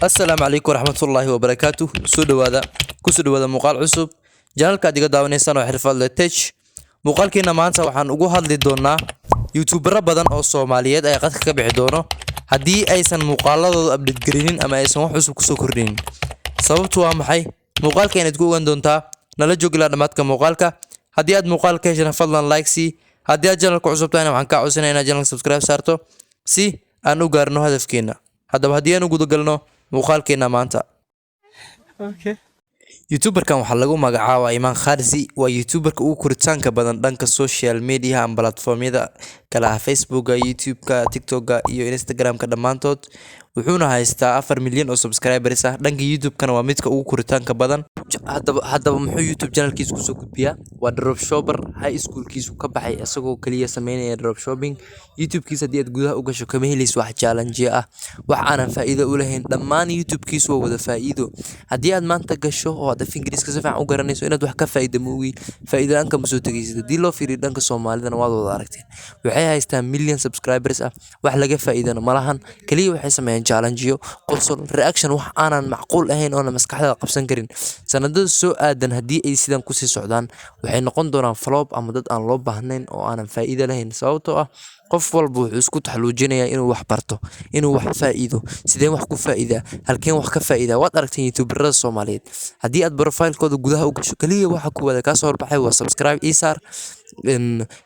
السلام عليكم ورحمة الله وبركاته سودوادا كسودوادا مقال عصب جانالka aad iga daawaneysaan oo xirfad leh tech muuqaalkeena maanta waxaan ugu hadli doonaa youtubero badan oo Soomaaliyeed ay qadka ka bixi doono hadii aysan muuqaaladooda update garinin ama aysan wax cusub ku soo kordhinin sababtu waa maxay muuqaalkeena ku ogaan doontaa nala joog ilaa dhamaadka muuqaalka hadii aad muuqaalka heshaan fadlan like si hadii aad channelka cusub tahay waxaan ka codsanayaa inaad channelka subscribe saarto si aan u gaarno hadafkeena haddaba hadii aan u guda galno muuqaalkeena maanta YouTuberkan waxaa lagu magacaabaa Iman Kharzi waa YouTuberka ugu koritaanka badan dhanka social media and platformyada kala ah Facebooka, YouTubeka, TikToka iyo Instagramka dhamaantood wuxuuna haystaa 4 milyan oo subscribers ah dhanka YouTubekana waa midka ugu koritaanka badan haddaba muxuu YouTube channelkiisa ku soo gudbiyaa waa dropshipper high schoolkiisu ka baxay asagoo kaliya sameynaya dropshipping YouTubekiisa hadii aad gudaha u gasho kama helayso wax challenge ah wax aan faa'iido u lahayn dhammaan YouTubekiisu waa wada faa'iido hadii aad maanta gasho oo aad Ingiriiska si fiican u garanayso inaad wax ka faa'iido moogi faa'iido aan ka soo tagaysid hadii loo fiiriyo dhanka Soomaalida waad wada aragteen waxay haystaan milyan subscribers ah wax laga faa'iidana malahan kaliya waxay sameeyaan challenge qosol reaction wax aanan macquul ahayn oo maskaxda qabsan karin sanadada soo aadan hadii ay sidan ku sii socdaan waxay noqon doonaan flop ama dad aan loo baahnayn oo aanan faa'iido lahayn sababtoo ah qof walba wuxuu isku taxaluujinayaa inuu wax barto inuu wax faa'iido sideen wax ku faa'iidaa halkeen wax ka faa'iidaa waad aragteen youtuberada Soomaaliyeed hadii aad profile-kooda gudaha u gasho kaliya waxa ku wada ka soo horbaxay waa subscribe isar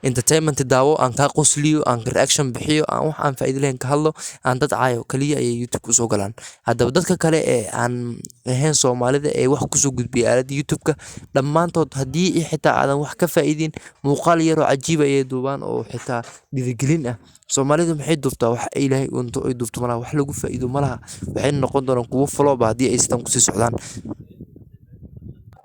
entertainment daawo aan ka qosliyo aan reaction bixiyo aan wax aan faa'iido lahayn ka hadlo aan dad caayo kaliya ay YouTube ku soo galaan haddaba dadka kale ee aan ahayn Soomaalida ee wax ku soo gudbiya aalada YouTube-ka dhamaantood hadii xitaa aadan wax ka faa'iidin muuqaal yar oo cajiib ah ay duubaan oo xitaa dhiirigelin ah Soomaalidu maxay duubtaa wax Ilaahay unto ay duubto malaha wax lagu faa'iido malaha waxay noqon doonaan kuwo flop hadii ay sidan ku sii socdaan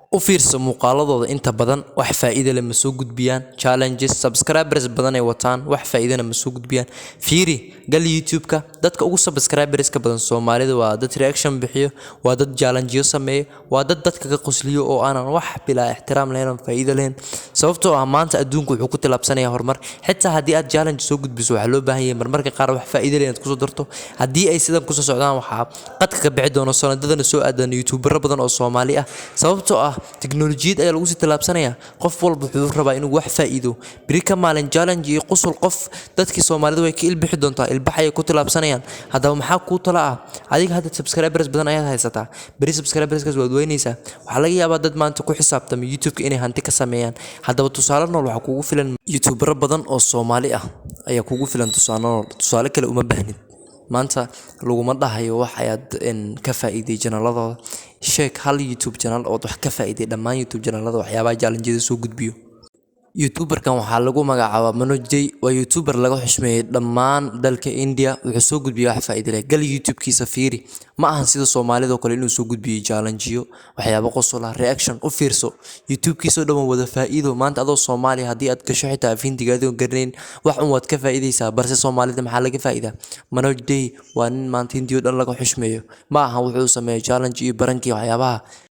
u fiirso muuqaaladooda inta badan wax faa'iido leh ma soo gudbiyaan challenges subscribers badan ay wataan wax faa'iidana ma soo gudbiyaan fiiri gal YouTube-ka dadka ugu subscribers ka badan Soomaalida waa dad reaction bixiyo waa dad challenge sameeyo waa dad dadka ka qosliyo oo aanan wax bila ixtiraam lahayn oo faa'iido lahayn sababtoo ah maanta adduunku wuxuu ku tilaabsanayaa horumar xitaa hadii aad challenge soo gudbiso waxa loo baahan yahay marmarka qaar wax faa'iido leh inaad ku soo darto hadii ay sidan ku soo socdaan waxa qadka ka bixi doona sanadadana soo aadan YouTubero badan oo Soomaali ah sababtoo ah teknolojiyad ayaa lagu sii talaabsanaya qof walba wuxuu rabaa inuu wax faa'iido bari ka maalin challenge iyo qosol qof dadkii Soomaalida way ka ilbixi doontaa ilbaxay ku talaabsanayaan haddaba maxaa ku tala ah adiga hadda subscribers badan ayaad haysataa bari subscribers-kaas waad weynaysaa waxa laga yaabaa dad maanta ku xisaabtama YouTube-ka inay hanti ka sameeyaan haddaba tusaale nool waxa kugu filan YouTubero badan oo Soomaali ah ayaa kugu filan tusaale kale uma baahnid maanta laguma dhahayo wax ayaad ka faa'iiday channel-adooda sheeg hal YouTube channel oo wax ka faa'iiday dhammaan YouTube channel-ada waxyaabaha challenge-yada soo gudbiyo YouTuberkan waxaa lagu magacaabaa Manoj Day waa YouTuber laga xushmeeyay dhammaan dalka India wuxuu soo gudbiyaa wax faa'iido leh gal YouTube-kiisa fiiri ma ahan sida Soomaalida oo kale inuu soo gudbiyo challenge-yo waxyaabo qosol ah reaction u fiirso YouTube-kiisa dhan wada faa'iido maanta adoo Soomaali hadii aad gasho xitaa findigaado garanayn wax un waad ka faa'iideysaa balse Soomaalida maxaa laga faa'iidaa Manoj Day waa nin maanta India dhan laga xushmeeyo ma ahan wuxuu sameeyo challenge iyo barankii waxyaabaha